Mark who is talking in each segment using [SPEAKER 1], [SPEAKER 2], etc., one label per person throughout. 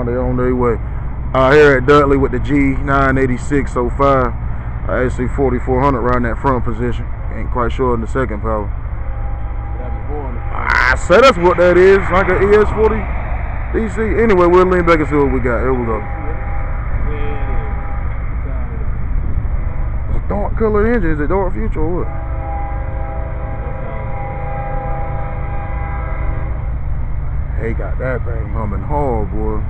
[SPEAKER 1] now they're on their way. Here at Dudley with the G986 05. AC 4400 around that front position. Ain't quite sure in the second power. I say that's what that is, like an ES40 DC. Anyway, we'll lean back and see what we got. Here we go. It's a dark color engine. Is it dark future or what? They got that thing humming hard, boy.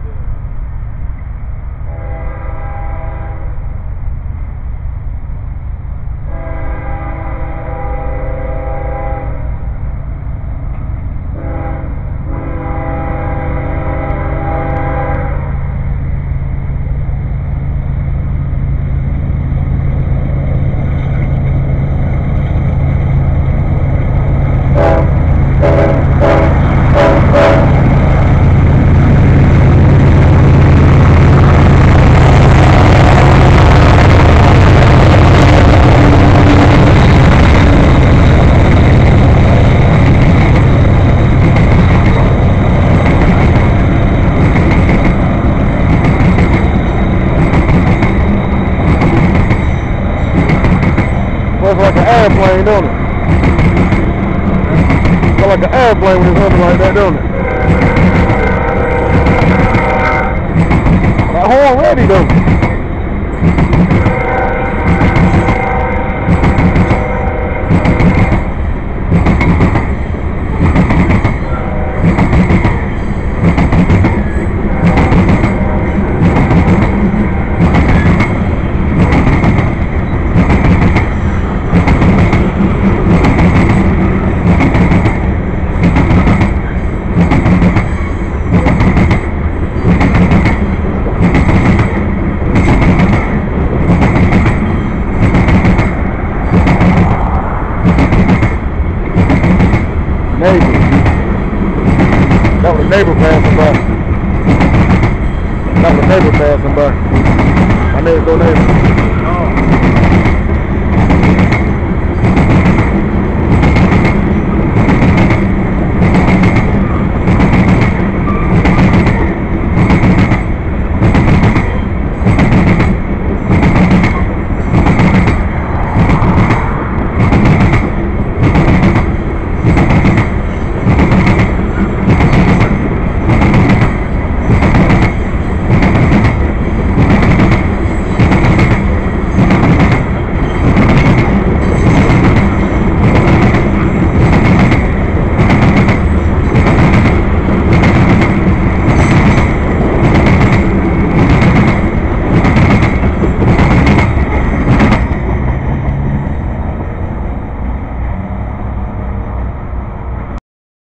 [SPEAKER 1] Like an airplane, don't it? It's like an airplane when it's humming like that, don't it? That horn ready, though. Neighbor. That was a neighbor passing by. That was a neighbor passing by. My next door neighbor.